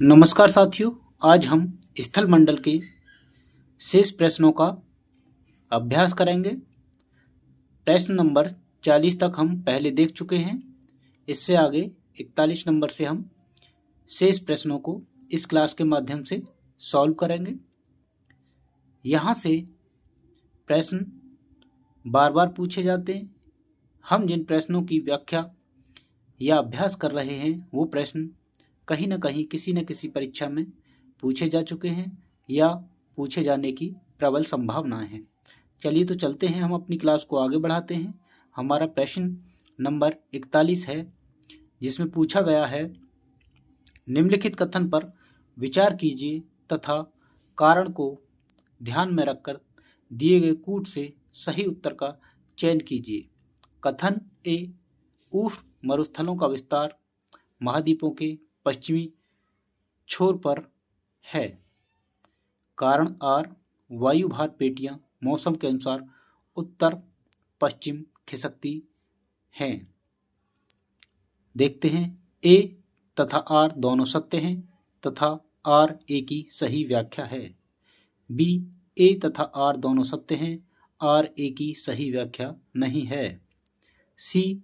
नमस्कार साथियों। आज हम स्थल मंडल के शेष प्रश्नों का अभ्यास करेंगे। प्रश्न नंबर 40 तक हम पहले देख चुके हैं। इससे आगे 41 नंबर से हम शेष प्रश्नों को इस क्लास के माध्यम से सॉल्व करेंगे। यहाँ से प्रश्न बार बार पूछे जाते हैं। हम जिन प्रश्नों की व्याख्या या अभ्यास कर रहे हैं वो प्रश्न कहीं न कहीं किसी न किसी परीक्षा में पूछे जा चुके हैं या पूछे जाने की प्रबल संभावनाएं हैं। चलिए तो चलते हैं, हम अपनी क्लास को आगे बढ़ाते हैं। हमारा प्रश्न नंबर 41 है, जिसमें पूछा गया है, निम्नलिखित कथन पर विचार कीजिए तथा कारण को ध्यान में रखकर दिए गए कूट से सही उत्तर का चयन कीजिए। कथन ए, उष्ण मरुस्थलों का विस्तार महाद्वीपों के पश्चिमी छोर पर है। कारण आर, वायु भार पेटियां मौसम के अनुसार उत्तर पश्चिम खिसकती हैं। देखते हैं, ए तथा आर दोनों सत्य हैं तथा आर ए की सही व्याख्या है। बी, ए तथा आर दोनों सत्य हैं, आर ए की सही व्याख्या नहीं है। सी,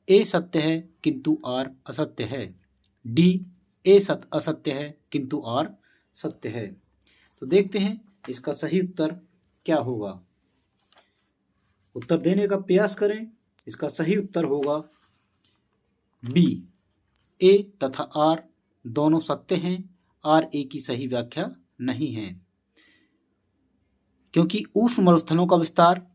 ए सत्य है किंतु आर असत्य है। डी, ए असत्य है किंतु आर सत्य है। तो देखते हैं इसका सही उत्तर क्या होगा। उत्तर देने का प्रयास करें। इसका सही उत्तर होगा बी, ए तथा आर दोनों सत्य हैं, आर ए की सही व्याख्या नहीं है। क्योंकि उष्ण मरुस्थलों का विस्तार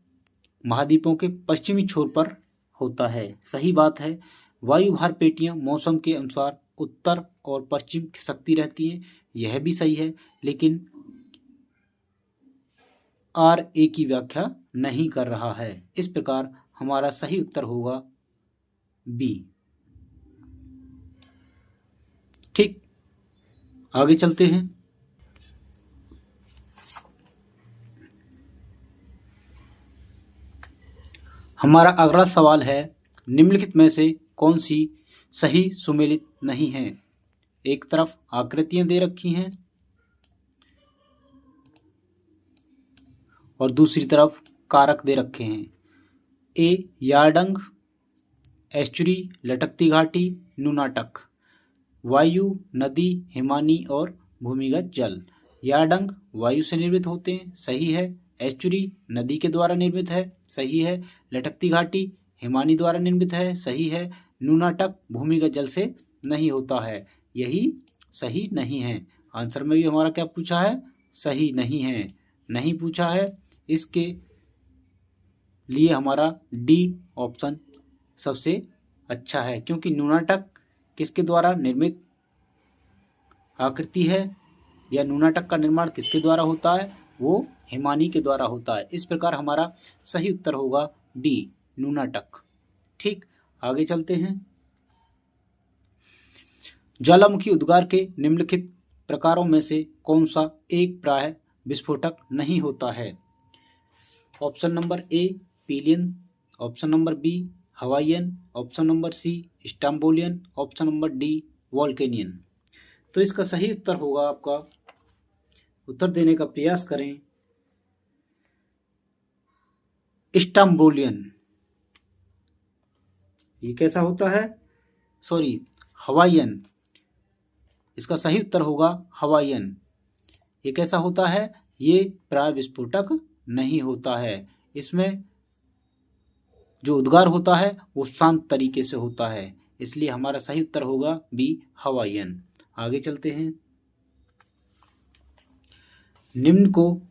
महाद्वीपों के पश्चिमी छोर पर होता है। सही बात है। वायु भार पेटियां मौसम के अनुसार उत्तर और पश्चिम खिसकती रहती हैं, यह भी सही है, लेकिन आर ए की व्याख्या नहीं कर रहा है। इस प्रकार हमारा सही उत्तर होगा बी। ठीक, आगे चलते हैं। हमारा अगला सवाल है, निम्नलिखित में से कौन सी सही सुमेलित नहीं है। एक तरफ आकृतियां दे रखी हैं और दूसरी तरफ कारक दे रखे हैं। ए, यारडंग, एस्चुरी, लटकती घाटी, नुनाटक। वायु, नदी, हिमानी और भूमिगत जल। यारडंग वायु से निर्मित होते हैं, सही है। एस्चुरी नदी के द्वारा निर्मित है, सही है। लटकती घाटी हिमानी द्वारा निर्मित है, सही है। नुनाटक भूमिगत जल से नहीं होता है, यही सही नहीं है। आंसर में भी हमारा क्या पूछा है, सही नहीं है, नहीं पूछा है। इसके लिए हमारा डी ऑप्शन सबसे अच्छा है, क्योंकि नुनाटक किसके द्वारा निर्मित आकृति है या नुनाटक का निर्माण किसके द्वारा होता है, वो हिमानी के द्वारा होता है। इस प्रकार हमारा सही उत्तर होगा डी, नुनाटक। ठीक, आगे चलते हैं। ज्वालामुखी उद्गार के निम्नलिखित प्रकारों में से कौन सा एक प्राय विस्फोटक नहीं होता है। Option number A, Pelean. Option number B, Hawaiian. Option number C, Strombolian. Option number D, Vulcanian. तो इसका सही उत्तर होगा, आपका उत्तर देने का प्रयास करें, स्टैम्बोलियन। ये कैसा होता है, सॉरी, हवाईयन। इसका सही उत्तर होगा हवाईयन। ये कैसा होता है, ये प्राय विस्फोटक नहीं होता है। इसमें जो उद्गार होता है वो शांत तरीके से होता है, इसलिए हमारा सही उत्तर होगा बी, हवाईयन। आगे चलते हैं। निम्न को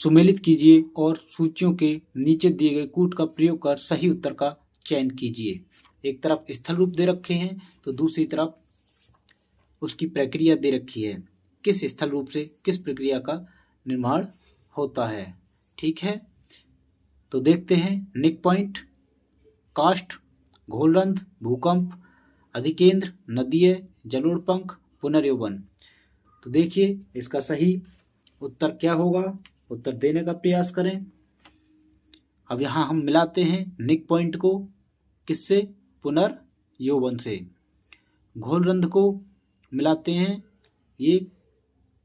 सुमेलित कीजिए और सूचियों के नीचे दिए गए कूट का प्रयोग कर सही उत्तर का चयन कीजिए। एक तरफ स्थल रूप दे रखे हैं तो दूसरी तरफ उसकी प्रक्रिया दे रखी है, किस स्थल रूप से किस प्रक्रिया का निर्माण होता है। ठीक है, तो देखते हैं। निक पॉइंट, कास्ट, घोलरंध्र, भूकंप, अधिकेंद्र, नदीय, जलोढ़, पुनर्यौवन। तो देखिए इसका सही उत्तर क्या होगा, उत्तर देने का प्रयास करें। अब यहाँ हम मिलाते हैं निक पॉइंट को किससे, पुनर्यौवन से। घोलरंध्र को मिलाते हैं, ये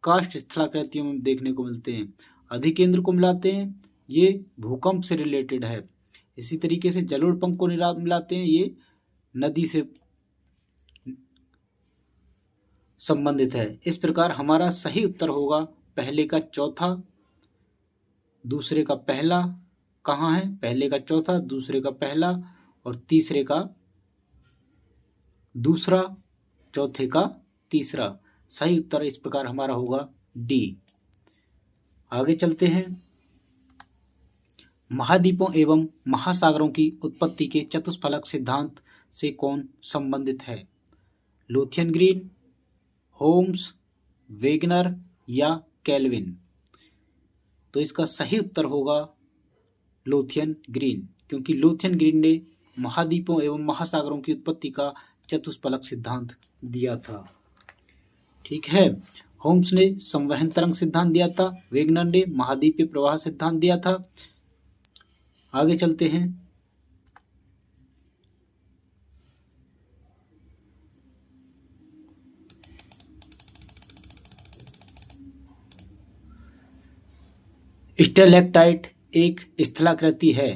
काष्ठ स्थलाकृतियों में देखने को मिलते हैं। अधिकेंद्र को मिलाते हैं, ये भूकंप से रिलेटेड है। इसी तरीके से जलोढ़ को मिलाते हैं, ये नदी से संबंधित है। इस प्रकार हमारा सही उत्तर होगा पहले का चौथा, दूसरे का पहला। कहाँ है? पहले का चौथा, दूसरे का पहला और तीसरे का दूसरा, चौथे का तीसरा। सही उत्तर इस प्रकार हमारा होगा डी। आगे चलते हैं। महाद्वीपों एवं महासागरों की उत्पत्ति के चतुष्फलक सिद्धांत से कौन संबंधित है? लुथियन ग्रीन, होम्स, वेगनर या केल्विन? तो इसका सही उत्तर होगा लुथियन ग्रीन, क्योंकि लुथियन ग्रीन ने महाद्वीपों एवं महासागरों की उत्पत्ति का चतुष्फलक सिद्धांत दिया था। ठीक है, होम्स ने संवहन तरंग सिद्धांत दिया था, वेगनर ने महाद्वीपीय प्रवाह सिद्धांत दिया था। आगे चलते हैं। स्टेलेक्टाइट एक स्थलाकृति है,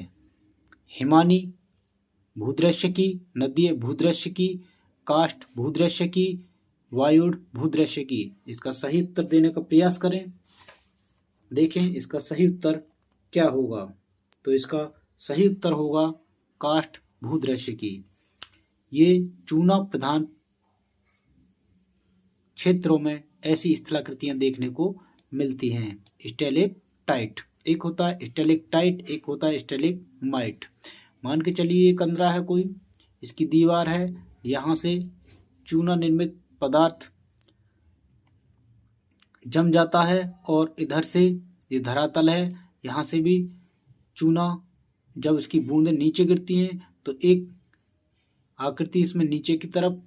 हिमानी भूदृश्य की, नदीय भूदृश्य की, काष्ठ भूदृश्य की, वायुड़ भूदृश्य की। इसका सही उत्तर देने का प्रयास करें। देखें इसका सही उत्तर क्या होगा। तो इसका सही उत्तर होगा काष्ठ भूदृश्य की। ये चूना प्रधान क्षेत्रों में ऐसी स्थलाकृतियां देखने को मिलती हैं। स्टेलेक्टाइट एक होता है स्टेलेक्टाइट, एक होता है स्टेलेग्माइट। मान के चलिए एक कंदरा है कोई, इसकी दीवार है, यहाँ से चूना निर्मित पदार्थ जम जाता है और इधर से ये धरातल है, यहाँ से भी चूना जब इसकी बूंदें नीचे गिरती हैं तो एक आकृति इसमें नीचे की तरफ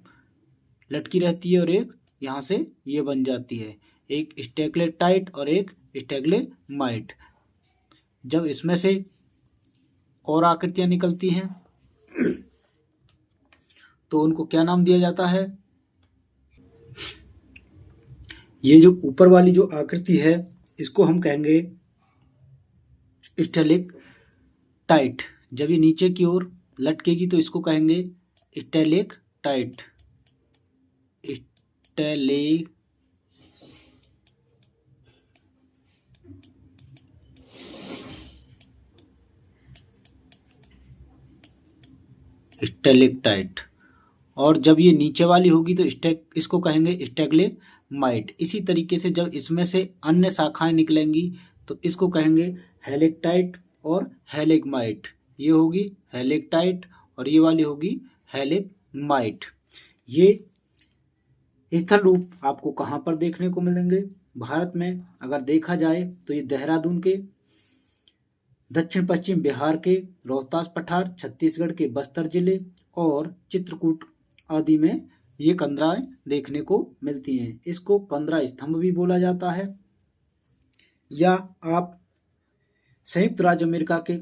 लटकी रहती है और एक यहाँ से ये बन जाती है, एक स्टेगलेटाइट और एक स्टेगलेमाइट। जब इसमें से और आकृतियां निकलती हैं तो उनको क्या नाम दिया जाता है? ये जो ऊपर वाली जो आकृति है इसको हम कहेंगे स्टेलेक्टाइट। जब ये नीचे की ओर लटकेगी तो इसको कहेंगे स्टेलेक्टाइट। स्टेलेक्टाइट। और जब ये नीचे वाली होगी तो इसको कहेंगे स्टेगलेमाइट। इसी तरीके से जब इसमें से अन्य शाखाएं निकलेंगी तो इसको कहेंगे हेलेक्टाइट और हेलेग्माइट। ये होगी हेलेक्टाइट और ये वाली होगी हेलेग्माइट। ये स्थल रूप आपको कहाँ पर देखने को मिलेंगे? भारत में अगर देखा जाए तो ये देहरादून के, दक्षिण पश्चिम बिहार के रोहतास पठार, छत्तीसगढ़ के बस्तर जिले और चित्रकूट आदि में ये कंदराएं देखने को मिलती हैं। इसको कंदरा स्तंभ भी बोला जाता है, या आप संयुक्त राज्य अमेरिका के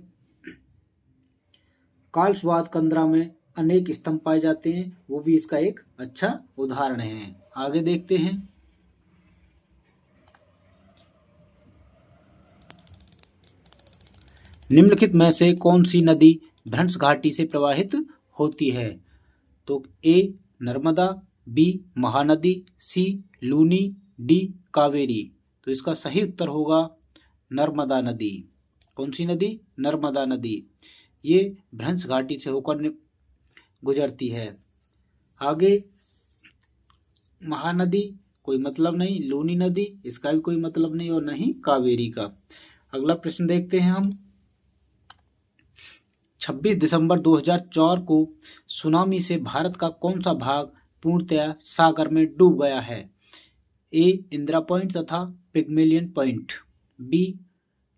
कार्लसबाद कंदरा में अनेक स्तंभ पाए जाते हैं, वो भी इसका एक अच्छा उदाहरण है। आगे देखते हैं। निम्नलिखित में से कौन सी नदी भ्रंश घाटी से प्रवाहित होती है? तो ए नर्मदा, बी महानदी, सी लूनी, डी कावेरी। तो इसका सही उत्तर होगा नर्मदा नदी। कौन सी नदी? नर्मदा नदी। ये भ्रंश घाटी से होकर गुजरती है। आगे महानदी कोई मतलब नहीं, लूनी नदी इसका भी कोई मतलब नहीं और नहीं कावेरी का। अगला प्रश्न देखते हैं हम। 26 दिसंबर 2004 को सुनामी से भारत का कौन सा भाग पूर्णतया सागर में डूब गया है? ए इंदिरा पॉइंट तथा पिग्मेलियन पॉइंट, बी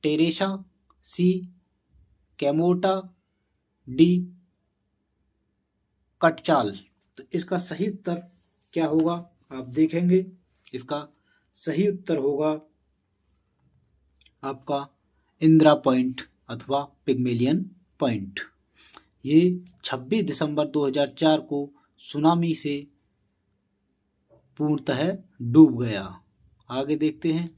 टेरेसा, सी कैमोटा, डी कटचाल। तो इसका सही उत्तर क्या होगा आप देखेंगे। इसका सही उत्तर होगा आपका इंदिरा पॉइंट अथवा पिग्मेलियन पॉइंट। ये 26 दिसंबर 2004 को सुनामी से पूर्णतः डूब गया। आगे देखते हैं,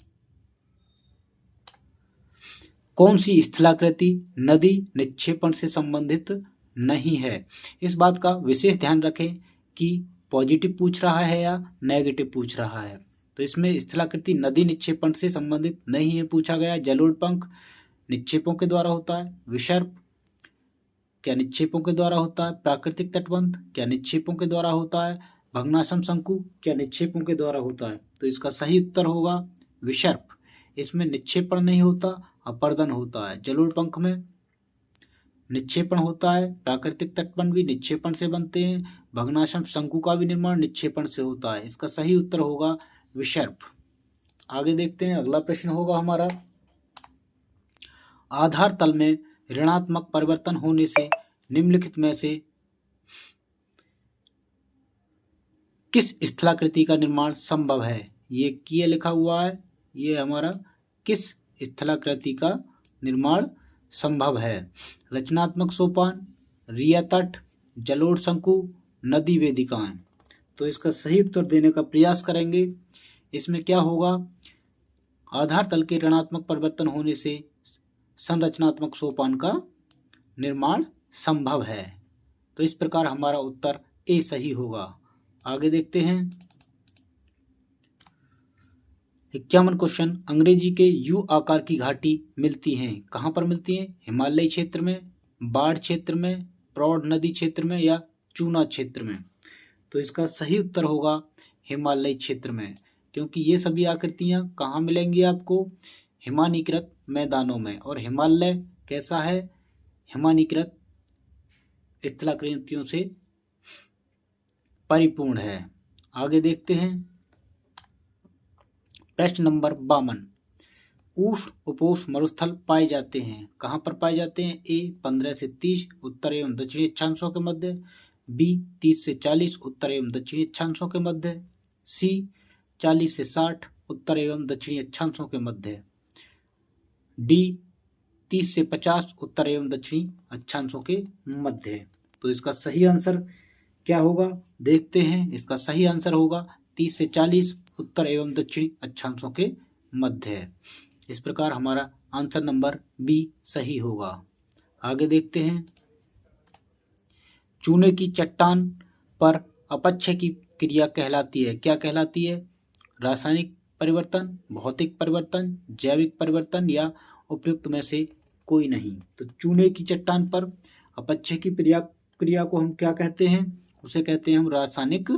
कौन सी स्थलाकृति नदी निक्षेपण से संबंधित नहीं है। इस बात का विशेष ध्यान रखें कि पॉजिटिव पूछ रहा है या नेगेटिव पूछ रहा है। तो इसमें स्थलाकृति नदी निक्षेपण से संबंधित नहीं है पूछा गया। जलोढ़ निक्षेपों के द्वारा होता है। विसर्प क्या निक्षेपों के द्वारा होता है। प्राकृतिक तटबंध क्या निक्षेपों के द्वारा होता है। भग्नाश्म शंकु क्या निक्षेपों के द्वारा होता है। तो इसका सही उत्तर होगा विसर्प। इसमें निक्षेपण नहीं होता, अपर्दन होता है। जलोढ़ में निक्षेपण होता है। प्राकृतिक तटबंध भी निक्षेपण से बनते हैं। भग्नाश्म शंकु का भी निर्माण निक्षेपण से होता है। इसका सही उत्तर होगा विसर्प। आगे देखते हैं, अगला प्रश्न होगा हमारा, आधार तल में ऋणात्मक परिवर्तन होने से निम्नलिखित में से किस स्थलाकृति का निर्माण संभव है। ये किए लिखा हुआ है, ये हमारा किस स्थलाकृति का निर्माण संभव है। रचनात्मक सोपान, रिया तट, जलोढ़ शंकु, नदी वेदिकाएं। तो इसका सही उत्तर देने का प्रयास करेंगे। इसमें क्या होगा, आधार तल के ऋणात्मक परिवर्तन होने से संरचनात्मक सोपान का निर्माण संभव है। तो इस प्रकार हमारा उत्तर ए सही होगा। आगे देखते हैं, 51 क्वेश्चन, अंग्रेजी के यू आकार की घाटी मिलती हैं, कहाँ पर मिलती हैं। हिमालयी क्षेत्र में, बाढ़ क्षेत्र में, प्रौढ़ नदी क्षेत्र में या चूना क्षेत्र में। तो इसका सही उत्तर होगा हिमालयी क्षेत्र में, क्योंकि ये सभी आकृतियाँ कहाँ मिलेंगी आपको, हिमानीकृत मैदानों में। और हिमालय कैसा है, हिमानीकृत स्थलाकृतियों से परिपूर्ण है। आगे देखते हैं, प्रश्न नंबर 52, उष्ण उपोष्ण मरुस्थल पाए जाते हैं, कहाँ पर पाए जाते हैं। ए 15 से 30 उत्तर एवं दक्षिणी अक्षांशों के मध्य, बी 30 से 40 उत्तर एवं दक्षिणी अक्षांशों के मध्य, सी 40 से 60 उत्तर एवं दक्षिणी अक्षांशों के मध्य, डी 30 से 50 उत्तर एवं दक्षिणी अक्षांशों के मध्य। तो इसका सही आंसर क्या होगा, देखते हैं। इसका सही आंसर होगा 30 से 40 उत्तर एवं दक्षिणी अक्षांशों के मध्य है। इस प्रकार हमारा आंसर नंबर बी सही होगा। आगे देखते हैं, चूने की चट्टान पर अपक्षय की क्रिया कहलाती है, क्या कहलाती है। रासायनिक परिवर्तन, भौतिक परिवर्तन, जैविक परिवर्तन या उपयुक्त में से कोई नहीं। तो चूने की चट्टान पर अपक्षय की क्रिया को हम क्या कहते हैं, उसे कहते हैं हम रासायनिक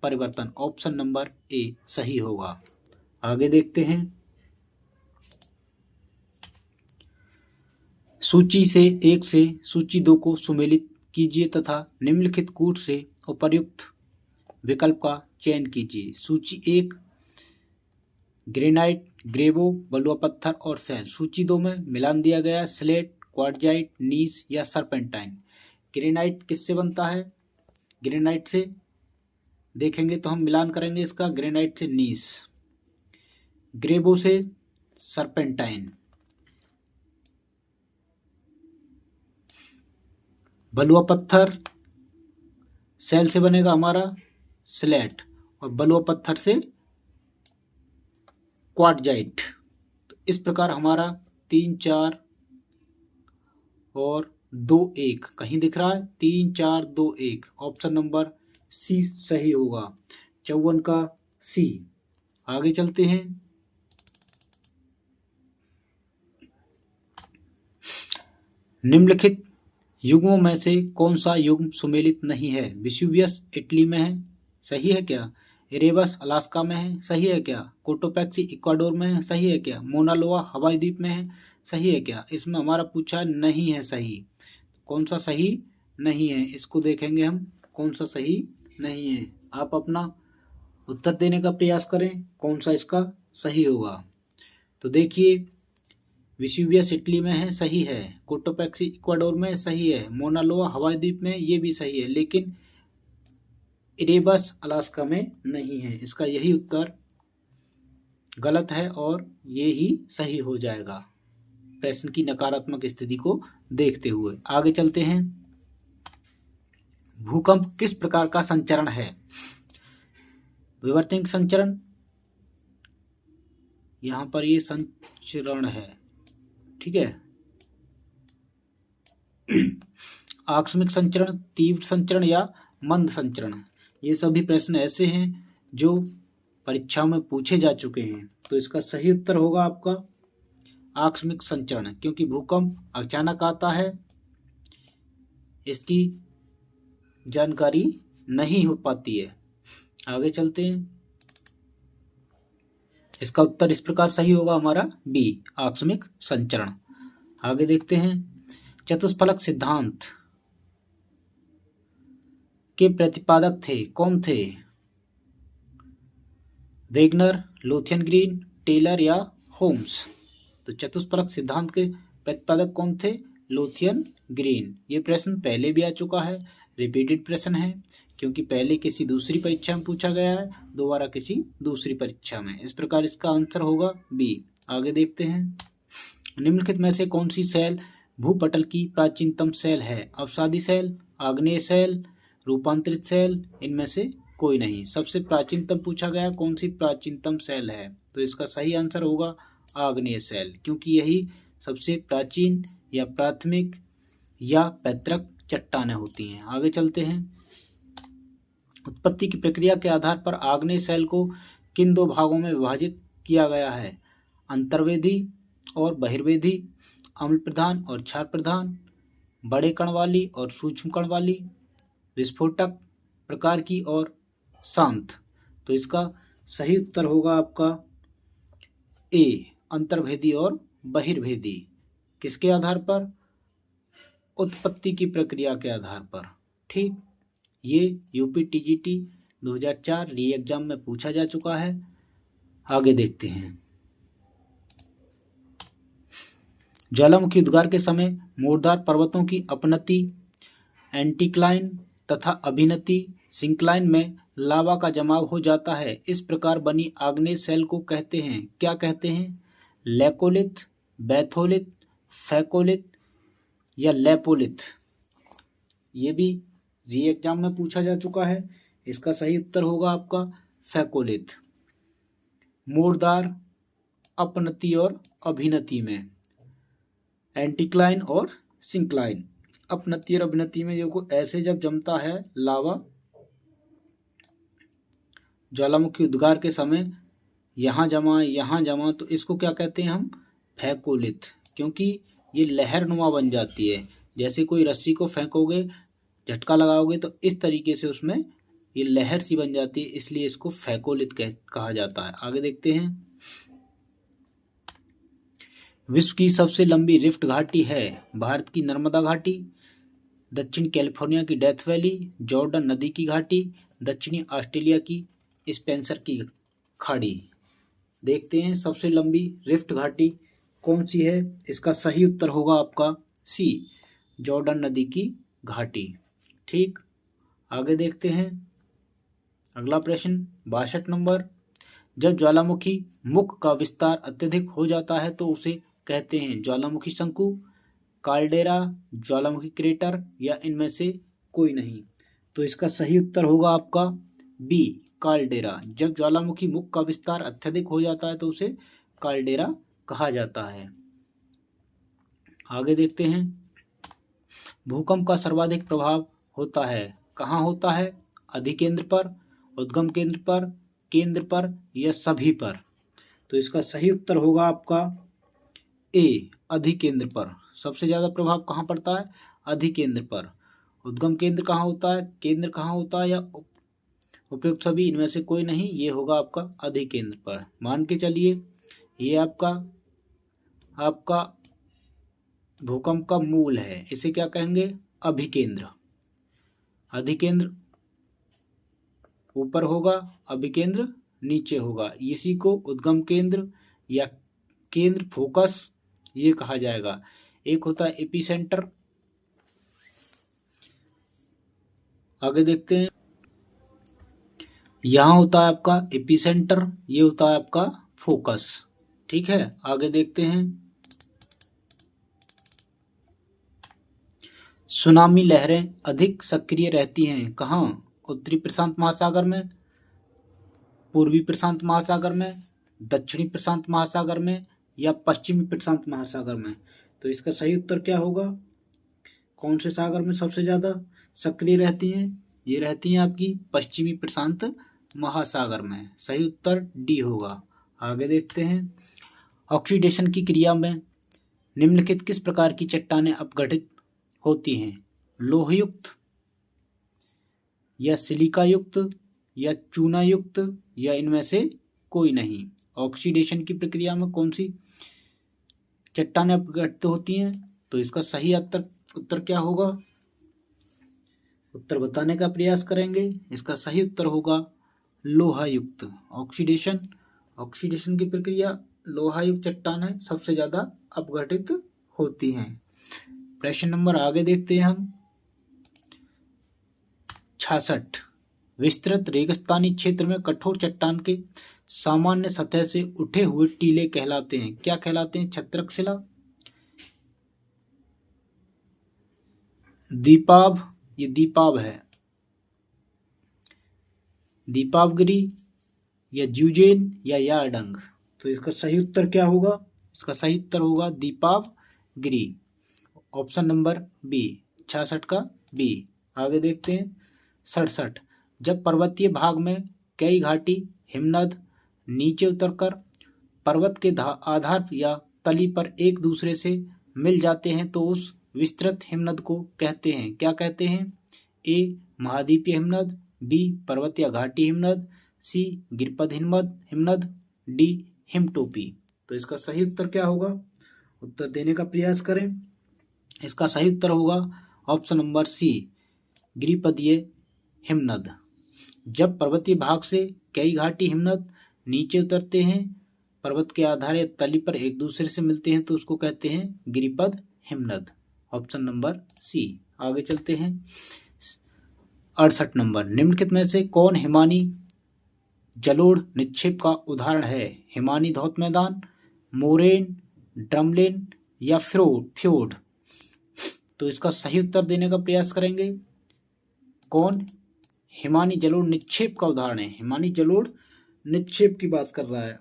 परिवर्तन। ऑप्शन नंबर ए सही होगा। आगे देखते हैं, सूची से 1 से सूची 2 को सुमेलित कीजिए तथा निम्नलिखित कूट से उपर्युक्त विकल्प का चयन कीजिए। सूची 1 ग्रेनाइट, ग्रेवो, बलुआ पत्थर और सैल। सूची 2 में मिलान दिया गया स्लेट, क्वार्टजाइट, नीस या सरपेंटाइन। ग्रेनाइट किससे बनता है, ग्रेनाइट से देखेंगे तो हम मिलान करेंगे इसका, ग्रेनाइट से नीस, ग्रेवो से सरपेंटाइन, बलुआ पत्थर सैल से बनेगा हमारा स्लेट, और बलुआ पत्थर से क्वार्टजाइट। तो इस प्रकार हमारा 3, 4 और 2, 1 कहीं दिख रहा है, 3, 4, 2, 1 ऑप्शन नंबर सी सही होगा, 54 का सी। आगे चलते हैं, निम्नलिखित युग्मों में से कौन सा युग्म सुमेलित नहीं है। वेसुवियस इटली में है, सही है क्या। इरेबस अलास्का में है, सही है क्या। कोटोपैक्सी इक्वाडोर में है, सही है क्या। मोना लोआ हवाई द्वीप में है, सही है क्या। इसमें हमारा पूछा नहीं है सही, कौन सा सही नहीं है, इसको देखेंगे हम कौन सा सही नहीं है। आप अपना उत्तर देने का प्रयास करें कौन सा इसका सही होगा। तो देखिए, वेसुवियस इटली में है, सही है। कोटोपैक्सी इक्वाडोर में सही है। मोना लोआ हवाई द्वीप में ये भी सही है, लेकिन इरेबस अलास्का में नहीं है। इसका यही उत्तर गलत है और ये ही सही हो जाएगा प्रश्न की नकारात्मक स्थिति को देखते हुए। आगे चलते हैं, भूकंप किस प्रकार का संचरण है। विवर्तनिक संचरण, यहाँ पर ये संचरण है, ठीक है। आकस्मिक संचरण, तीव्र संचरण या मंद संचरण, ये सभी प्रश्न ऐसे हैं जो परीक्षाओं में पूछे जा चुके हैं। तो इसका सही उत्तर होगा आपका आकस्मिक संचरण, क्योंकि भूकंप अचानक आता है, इसकी जानकारी नहीं हो पाती है। आगे चलते हैं। इसका उत्तर इस प्रकार सही होगा हमारा बी, आकस्मिक संचरण। आगे देखते हैं। चतुष्फलक सिद्धांत के प्रतिपादक थे, कौन थे? वेगनर, लोथियन ग्रीन, टेलर या होम्स? तो चतुष्फलक सिद्धांत के प्रतिपादक कौन थे? Lothian green. ये प्रश्न पहले भी आ चुका है, रिपीटेड प्रश्न है, क्योंकि पहले किसी दूसरी परीक्षा में पूछा गया है, दोबारा किसी दूसरी परीक्षा में। इस प्रकार इसका आंसर होगा बी। आगे देखते हैं। निम्नलिखित में से कौन सी सेल भूपटल की प्राचीनतम सेल है? अवसादी सेल, आग्नेय सेल, रूपांतरित सेल, इनमें से कोई नहीं। सबसे प्राचीनतम पूछा गया कौन सी प्राचीनतम सेल है, तो इसका सही आंसर होगा आग्नेय सेल, क्योंकि यही सबसे प्राचीन या प्राथमिक या पैतृक चट्टानें होती हैं। आगे चलते हैं। उत्पत्ति की प्रक्रिया के आधार पर आग्नेय सेल को किन दो भागों में विभाजित किया गया है? अंतर्वेदी और बहिर्वेदी, अम्ल प्रधान और क्षार प्रधान, बड़े कण वाली और सूक्ष्म कण वाली, विस्फोटक प्रकार की और शांत। तो इसका सही उत्तर होगा आपका ए, अंतर्भेदी और बहिर्भेदी। किसके आधार पर? उत्पत्ति की प्रक्रिया के आधार पर, ठीक। ये यूपी टीजीटी 2004 री एग्जाम में पूछा जा चुका है। आगे देखते हैं। ज्वालामुखी उद्गार के समय मोरदार पर्वतों की अपनति एंटीक्लाइन तथा अभिनति सिंक्लाइन में लावा का जमाव हो जाता है। इस प्रकार बनी आग्नेय सेल को कहते हैं, क्या कहते हैं? लेकोलिथ, बैथोलिथ, फैकोलिथ या लेपोलिथ? ये भी री एग्जाम में पूछा जा चुका है। इसका सही उत्तर होगा आपका फैकोलिथ। मोरदार अपनति और अभिनति में, एंटीक्लाइन और सिंक्लाइन। अपनति और अभिनति में देखो, ऐसे जब जमता है लावा ज्वालामुखी उद्गार के समय, यहाँ जमा, तो इसको क्या कहते हैं हम? फैकोलिथ, क्योंकि ये लहरनुमा बन जाती है। जैसे कोई रस्सी को फेंकोगे, झटका लगाओगे तो इस तरीके से उसमें ये लहर सी बन जाती है, इसलिए इसको फैकोलिथ कहा जाता है। आगे देखते हैं। विश्व की सबसे लंबी रिफ्ट घाटी है? भारत की नर्मदा घाटी, दक्षिण कैलिफोर्निया की डेथ वैली, जॉर्डन नदी की घाटी, दक्षिणी ऑस्ट्रेलिया की स्पेंसर की खाड़ी। देखते हैं सबसे लंबी रिफ्ट घाटी कौन सी है। इसका सही उत्तर होगा आपका सी, जॉर्डन नदी की घाटी, ठीक। आगे देखते हैं। अगला प्रश्न 62 नंबर। जब ज्वालामुखी मुख का विस्तार अत्यधिक हो जाता है तो उसे कहते हैं ज्वालामुखी शंकु, काल्डेरा, ज्वालामुखी क्रेटर या इनमें से कोई नहीं? तो इसका सही उत्तर होगा आपका बी, काल्डेरा। जब ज्वालामुखी मुख का विस्तार अत्यधिक हो जाता है तो उसे काल्डेरा कहा जाता है। आगे देखते हैं। भूकंप का सर्वाधिक प्रभाव होता है, कहाँ होता है? अधिकेंद्र पर, उद्गम केंद्र पर या सभी पर? तो इसका सही उत्तर होगा आपका ए, अधिकेंद्र पर। सबसे ज़्यादा प्रभाव कहाँ पड़ता है? अधिकेंद्र पर। उद्गम केंद्र कहाँ होता है, केंद्र कहाँ होता है या उपयुक्त सभी, इनमें से कोई नहीं, ये होगा आपका अधिकेंद्र पर। मान के चलिए ये आपका भूकंप का मूल है, इसे क्या कहेंगे? अभिकेंद्र। अधिकेंद्र ऊपर होगा, अभिकेंद्र नीचे होगा, इसी को उद्गम केंद्र या केंद्र फोकस ये कहा जाएगा। एक होता है एपिसेंटर। आगे देखते हैं। यहाँ होता है आपका एपिसेंटर, ये होता है आपका फोकस, ठीक है। आगे देखते हैं। सुनामी लहरें अधिक सक्रिय रहती हैं कहाँ? उत्तरी प्रशांत महासागर में, पूर्वी प्रशांत महासागर में, दक्षिणी प्रशांत महासागर में या पश्चिमी प्रशांत महासागर में। तो इसका सही उत्तर क्या होगा? कौन से सागर में सबसे ज़्यादा सक्रिय रहती हैं? ये रहती हैं आपकी पश्चिमी प्रशांत महासागर में। सही उत्तर डी होगा। आगे देखते हैं, ऑक्सीडेशन की क्रिया में निम्नलिखित किस प्रकार की चट्टानें अपघटित होती हैं? लोहयुक्त या सिलिका युक्त या चूना युक्त या इनमें से कोई नहीं। ऑक्सीडेशन की प्रक्रिया में कौन सी चट्टानें अपघटित होती हैं? तो इसका सही उत्तर क्या होगा? उत्तर बताने का प्रयास करेंगे। इसका सही उत्तर होगा लोहायुक्त। ऑक्सीडेशन की प्रक्रिया लोहायुक्त चट्टानें सबसे ज्यादा अपघटित होती हैं। प्रश्न नंबर आगे देखते हैं हम 66। विस्तृत रेगिस्तानी क्षेत्र में कठोर चट्टान के सामान्य सतह से उठे हुए टीले कहलाते हैं। क्या कहलाते हैं? छत्रक शिला, दीपाभ, ये दीपाभ है, दीपावगिरी या ज्यूजेन या यारडंग। तो इसका सही उत्तर क्या होगा? इसका सही उत्तर होगा दीपावगिरी। ऑप्शन नंबर बी, 66 का बी। आगे देखते हैं 67। जब पर्वतीय भाग में कई घाटी हिमनद नीचे उतरकर पर्वत के आधार या तली पर एक दूसरे से मिल जाते हैं तो उस विस्तृत हिमनद को कहते हैं, क्या कहते हैं? ए महाद्वीपीय हिमनद, बी पर्वत या घाटी हिमनद, सी गिरिपद हिमनद, डी हिमटोपी। तो इसका सही उत्तर क्या होगा? उत्तर देने का प्रयास करें। इसका सही उत्तर होगा ऑप्शन नंबर सी, गिरिपदीय हिमनद। जब पर्वतीय भाग से कई घाटी हिमनद नीचे उतरते हैं, पर्वत के आधार या तली पर एक दूसरे से मिलते हैं तो उसको कहते हैं गिरिपद हिमनद। Option number C. आगे चलते हैं 68 नंबर। निम्नलिखित में से कौन हिमानी जलोढ़ निक्षेप का उदाहरण है? हिमानी धौत मैदान, मोरेन, ड्रमलिन या फ्योर्ड। तो इसका सही उत्तर देने का प्रयास करेंगे। कौन हिमानी जलोढ़ निक्षेप का उदाहरण है? हिमानी जलोढ़ निक्षेप की बात कर रहा है।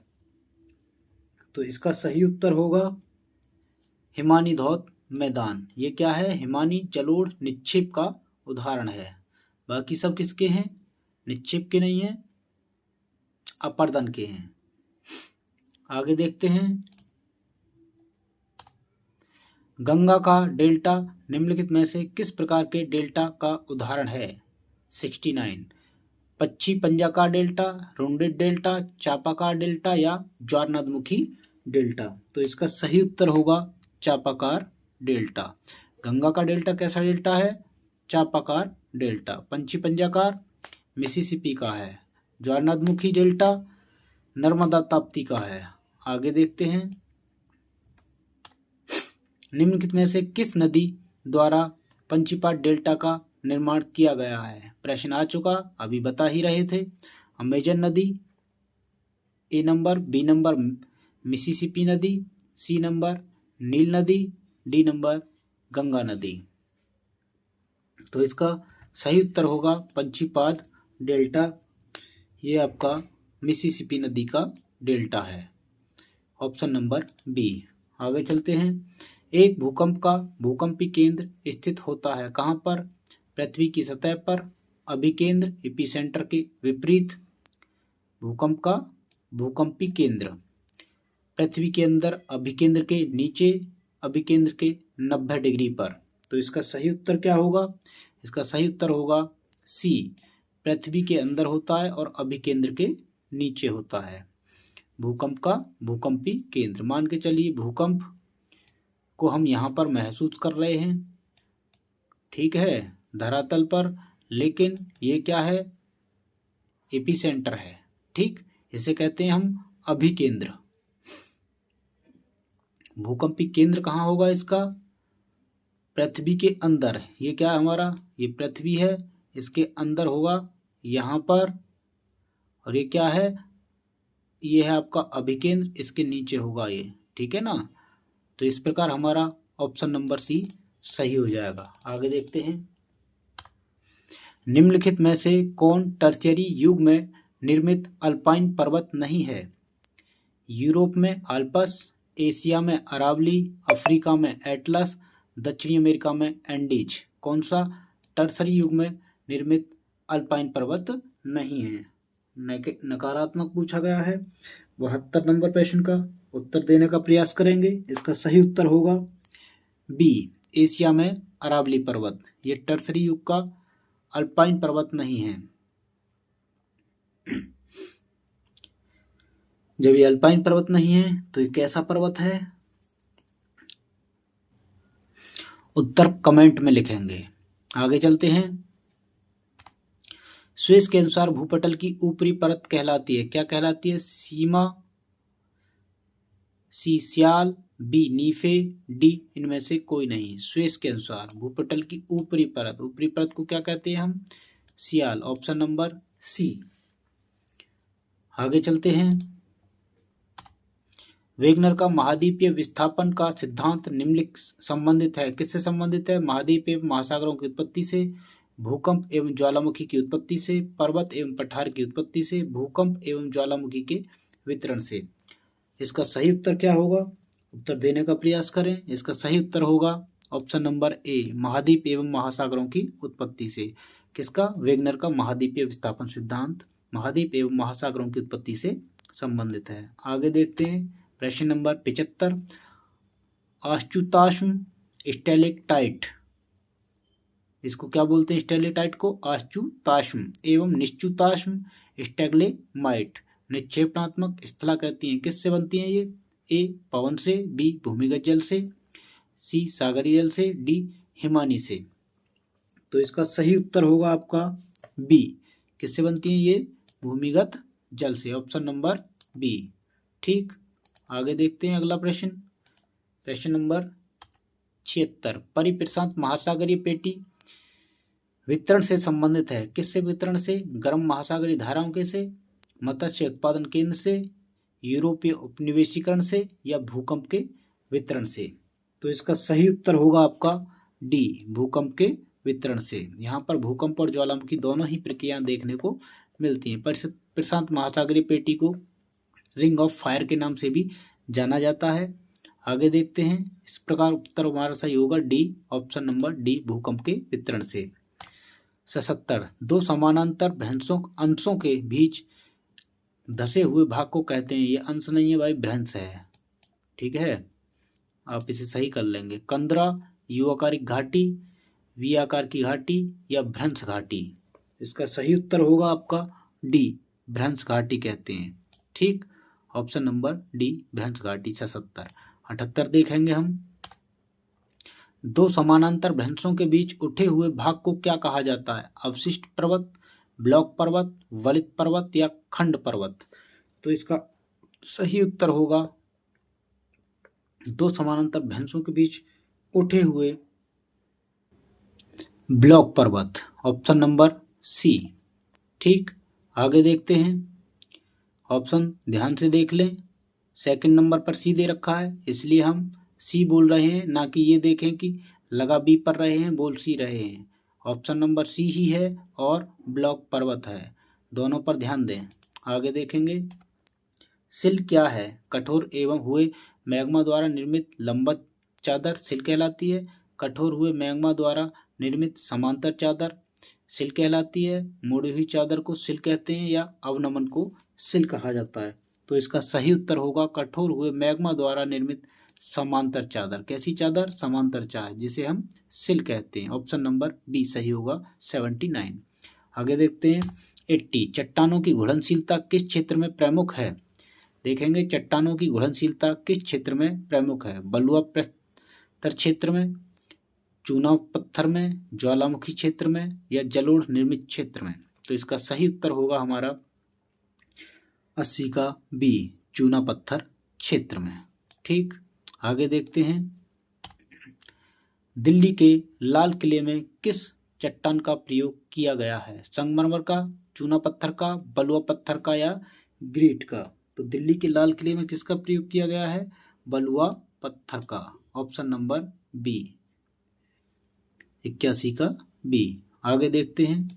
तो इसका सही उत्तर होगा हिमानी धौत मैदान। ये क्या है? हिमानी जलोढ़ निक्षेप का उदाहरण है। बाकी सब किसके हैं? निक्षेप के नहीं है, अपर्दन के हैं। आगे देखते हैं, गंगा का डेल्टा निम्नलिखित में से किस प्रकार के डेल्टा का उदाहरण है? 69। पच्छी पंजाकार डेल्टा, रुंडेड डेल्टा, चापाकार डेल्टा या ज्वारनदमुखी डेल्टा। तो इसका सही उत्तर होगा चापाकार डेल्टा। गंगा का डेल्टा कैसा डेल्टा है? चापाकार डेल्टा। पंछी पंजाकार मिसिसिपी का है। ज्वारनदमुखी डेल्टा नर्मदा ताप्ती का है। आगे देखते हैं, निम्नलिखित में से किस नदी द्वारा पंचीपाट डेल्टा का निर्माण किया गया है? प्रश्न आ चुका, अभी बता ही रहे थे। अमेजन नदी ए नंबर, बी नंबर मिसिसिपी नदी, सी नंबर नील नदी, डी नंबर गंगा नदी। तो इसका सही उत्तर होगा पंचीपाद डेल्टा। ये आपका मिसिसिपी नदी का डेल्टा है। Option number B. आगे चलते हैं, एक भूकंप का भूकंपी केंद्र स्थित होता है कहाँ पर? पृथ्वी की सतह पर, अभिकेंद्र एपिसेंटर के विपरीत। भूकंप का भूकंपी केंद्र पृथ्वी के अंदर, अभिकेंद्र के नीचे, अभिकेंद्र के 90 डिग्री पर। तो इसका सही उत्तर क्या होगा? इसका सही उत्तर होगा सी, पृथ्वी के अंदर होता है और अभिकेंद्र के नीचे होता है। भूकंप का भूकंपी केंद्र, मान के चलिए भूकंप को हम यहाँ पर महसूस कर रहे हैं, ठीक है, धरातल पर, लेकिन ये क्या है? एपिसेंटर है, ठीक। इसे कहते हैं हम अभिकेंद्र। भूकंपी केंद्र कहाँ होगा इसका? पृथ्वी के अंदर। ये क्या है हमारा? ये पृथ्वी है, इसके अंदर होगा यहाँ पर। और ये क्या है? ये है आपका अभिकेंद्र, इसके नीचे होगा ये, ठीक है ना। तो इस प्रकार हमारा ऑप्शन नंबर सी सही हो जाएगा। आगे देखते हैं, निम्नलिखित में से कौन टर्शियरी युग में निर्मित अल्पाइन पर्वत नहीं है? यूरोप में आल्पस, एशिया में अरावली, अफ्रीका में एटलस, दक्षिणी अमेरिका में एंडीज। कौन सा टर्सरी युग में निर्मित अल्पाइन पर्वत नहीं है? नकारात्मक पूछा गया है। 72 नंबर प्रश्न का उत्तर देने का प्रयास करेंगे। इसका सही उत्तर होगा बी, एशिया में अरावली पर्वत। ये टर्सरी युग का अल्पाइन पर्वत नहीं है। जब ये अल्पाइन पर्वत नहीं है तो ये कैसा पर्वत है? उत्तर कमेंट में लिखेंगे। आगे चलते हैं। स्विस के अनुसार भूपटल की ऊपरी परत कहलाती है, क्या कहलाती है? सीमा, सी सियाल, बी नीफे, डी इनमें से कोई नहीं। स्विस के अनुसार भूपटल की ऊपरी परत को क्या कहते हैं हम? सियाल। Option number C. आगे चलते हैं। वेगनर का महाद्वीपीय विस्थापन का सिद्धांत निम्नलिखित संबंधित है। किससे संबंधित है? महाद्वीप एवं महासागरों की उत्पत्ति से, भूकंप एवं ज्वालामुखी की उत्पत्ति से, पर्वत एवं पठार की उत्पत्ति से, भूकंप एवं ज्वालामुखी के वितरण से। इसका सही उत्तर क्या होगा? उत्तर देने का प्रयास करें। इसका सही उत्तर होगा ऑप्शन नंबर ए, महाद्वीप एवं महासागरों की उत्पत्ति से। किसका? वेगनर का महाद्वीपीय विस्थापन सिद्धांत महाद्वीप एवं महासागरों की उत्पत्ति से संबंधित है। आगे देखते हैं प्रश्न नंबर 75। आश्चुताश्म स्टेलेक्टाइट, इसको क्या बोलते हैं? स्टेलेक्टाइट को आश्चुताश्म एवं निश्चुताश्म स्टेगलेमाइट निक्षेपणात्मक स्थलाकृति हैं। किससे बनती हैं ये? ए पवन से, बी भूमिगत जल से, सी सागरीय जल से, डी हिमानी से। तो इसका सही उत्तर होगा आपका बी। किससे बनती हैं ये? भूमिगत जल से। Option number B. ठीक, आगे देखते हैं अगला प्रश्न। प्रश्न नंबर 76। परिप्रशांत महासागरीय पेटी वितरण से संबंधित है। किससे वितरण से? गर्म महासागरीय धाराओं के से, मत्स्य उत्पादन केंद्र से, यूरोपीय उपनिवेशीकरण से, या भूकंप के वितरण से। तो इसका सही उत्तर होगा आपका डी, भूकंप के वितरण से। यहाँ पर भूकंप और ज्वालामुखी दोनों ही प्रक्रियाएं देखने को मिलती हैं। प्रशांत महासागरीय पेटी को रिंग ऑफ फायर के नाम से भी जाना जाता है। आगे देखते हैं। इस प्रकार उत्तर हमारा सही होगा डी, ऑप्शन नंबर डी, भूकंप के वितरण से। 77। दो समानांतर अंशों के बीच धसे हुए भाग को कहते हैं। ये अंश नहीं है भाई, भ्रंश है। ठीक है, आप इसे सही कर लेंगे। कंदरा, यू आकारिक घाटी, वी आकार की घाटी, या भ्रंश घाटी। इसका सही उत्तर होगा आपका डी, भ्रंश घाटी कहते हैं। ठीक, ऑप्शन नंबर डी, भ्रंश घाटी। 77। 78 देखेंगे हम। दो समानांतर भ्रंशों के बीच उठे हुए भाग को क्या कहा जाता है? अवशिष्ट पर्वत, ब्लॉक पर्वत, वलित पर्वत, या खंड पर्वत। तो इसका सही उत्तर होगा दो समानांतर भ्रंशों के बीच उठे हुए ब्लॉक पर्वत। Option number C. ठीक, आगे देखते हैं। ऑप्शन ध्यान से देख लें। सेकंड नंबर पर सी दे रखा है, इसलिए हम सी बोल रहे हैं, ना कि ये देखें कि लगा बी पर रहे हैं, बोल सी रहे हैं। ऑप्शन नंबर सी ही है और ब्लॉक पर्वत है, दोनों पर ध्यान दें। आगे देखेंगे। सिल क्या है? कठोर एवं हुए मैग्मा द्वारा निर्मित लंबवत चादर सिल कहलाती है। कठोर हुए मैग्मा द्वारा निर्मित समांतर चादर सिल कहलाती है। मुड़ी हुई चादर को सिल कहते हैं, या अवनमन को सिल कहा जाता है। तो इसका सही उत्तर होगा कठोर हुए मैग्मा द्वारा निर्मित समांतर चादर। कैसी चादर? समांतर चादर, जिसे हम सिल कहते हैं। ऑप्शन नंबर बी सही होगा। 79। आगे देखते हैं। 80। चट्टानों की घुलनशीलता किस क्षेत्र में प्रमुख है? देखेंगे चट्टानों की घुलनशीलता किस क्षेत्र में प्रमुख है? बलुआ प्रस्तर क्षेत्र में, चूना पत्थर में, ज्वालामुखी क्षेत्र में, या जलोढ़ निर्मित क्षेत्र में। तो इसका सही उत्तर होगा हमारा 80 का बी, चूना पत्थर क्षेत्र में। ठीक, आगे देखते हैं। दिल्ली के लाल किले में किस चट्टान का प्रयोग किया गया है? संगमरमर का, चूना पत्थर का, बलुआ पत्थर का, या ग्रीट का। तो दिल्ली के लाल किले में किसका प्रयोग किया गया है? बलुआ पत्थर का। ऑप्शन नंबर बी, 81 का बी। आगे देखते हैं।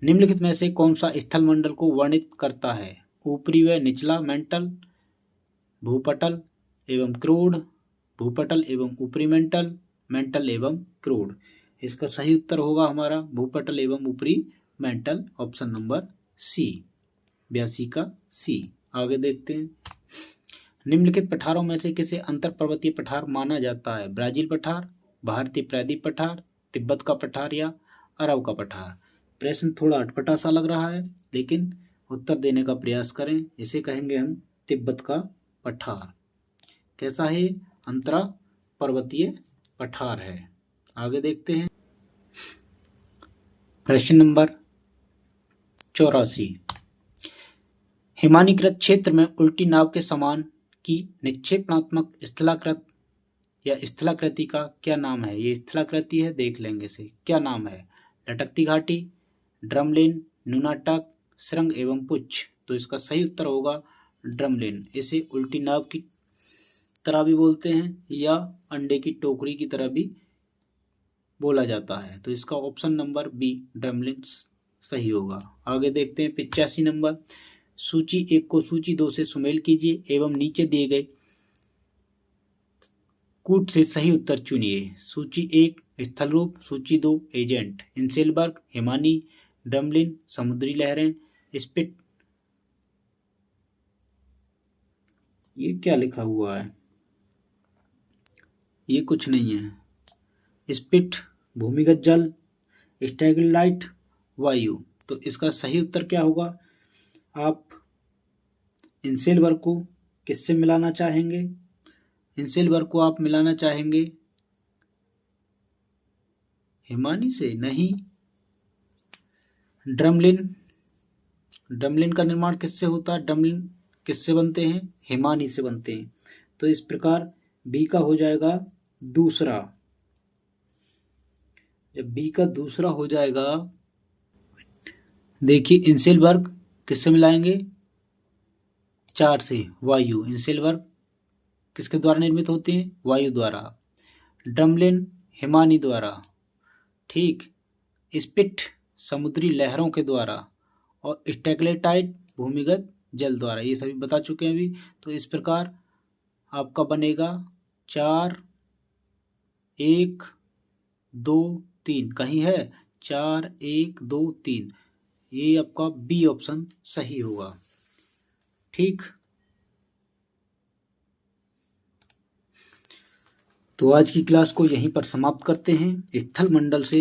निम्नलिखित में से कौन सा स्थल मंडल को वर्णित करता है? ऊपरी व निचला मेंटल, भूपटल एवं क्रूड, भूपटल एवं ऊपरी मेंटल, मेंटल एवं क्रूड। इसका सही उत्तर होगा हमारा भूपटल एवं ऊपरी मेंटल, ऑप्शन नंबर सी, 82 का सी। आगे देखते हैं। निम्नलिखित पठारों में से किसे अंतर पर्वतीय पठार माना जाता है? ब्राजील पठार, भारतीय प्रायद्वीप पठार, तिब्बत का पठार या अरब का पठार। प्रश्न थोड़ा अटपटा सा लग रहा है, लेकिन उत्तर देने का प्रयास करें। इसे कहेंगे हम तिब्बत का पठार। कैसा है? अंतरा पर्वतीय पठार है। आगे देखते हैं। प्रश्न नंबर 84। हिमानीकृत क्षेत्र में उल्टी नाव के समान की निक्षेपणात्मक स्थलाकृत या स्थलाकृति का क्या नाम है? ये स्थलाकृति है, देख लेंगे इसे। क्या नाम है? लटकती घाटी, ड्रमलिन, न्यूनाटक, श्रृंग एवं पुच्छ। तो इसका सही उत्तर होगा ड्रमलिन। इसे उल्टी नाव की तरह भी बोलते हैं या अंडे की टोकरी की तरह भी बोला जाता है। तो इसका ऑप्शन नंबर बी, ड्रमलिन, सही होगा। आगे देखते हैं। 85 नंबर। सूची 1 को सूची 2 से सुमेल कीजिए एवं नीचे दिए गए कूट से सही उत्तर चुनिए। सूची 1 स्थल रूप, सूची 2 एजेंट। इंसेलबर्ग, हिमानी, ड्रमलिन, समुद्री लहरें, स्पिट। ये क्या लिखा हुआ है? ये कुछ नहीं है। स्पिट भूमिगत जल, स्टैगलाइट वायु। तो इसका सही उत्तर क्या होगा? आप इंसेलबर्ग को किससे मिलाना चाहेंगे? इंसेलबर्ग को आप मिलाना चाहेंगे हिमानी से? नहीं, ड्रमलिन। ड्रमलिन का निर्माण किससे होता है? ड्रमलिन किससे बनते हैं? हिमानी से बनते हैं। तो इस प्रकार बी का हो जाएगा दूसरा। जब बी का दूसरा हो जाएगा, देखिए इंसेलबर्ग किससे मिलाएंगे? 4 से, वायु। इंसेलबर्ग किसके द्वारा निर्मित होते हैं? वायु द्वारा। ड्रमलिन हिमानी द्वारा, ठीक। स्पिट समुद्री लहरों के द्वारा, और स्टैगलेटाइट भूमिगत जल द्वारा। ये सभी बता चुके हैं अभी। तो इस प्रकार आपका बनेगा 4, 1, 2, 3। कहीं है? 4, 1, 2, 3। ये आपका बी ऑप्शन सही होगा, ठीक। तो आज की क्लास को यहीं पर समाप्त करते हैं। स्थल मंडल से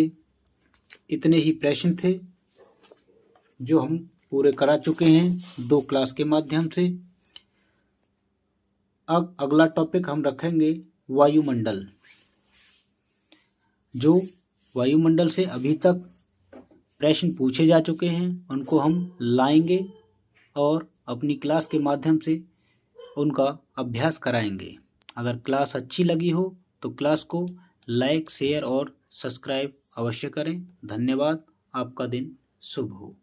इतने ही प्रश्न थे जो हम पूरे करा चुके हैं 2 क्लास के माध्यम से। अब अगला टॉपिक हम रखेंगे वायुमंडल। जो वायुमंडल से अभी तक प्रश्न पूछे जा चुके हैं उनको हम लाएंगे और अपनी क्लास के माध्यम से उनका अभ्यास कराएंगे। अगर क्लास अच्छी लगी हो तो क्लास को लाइक, शेयर और सब्सक्राइब अवश्य करें। धन्यवाद। आपका दिन शुभ हो।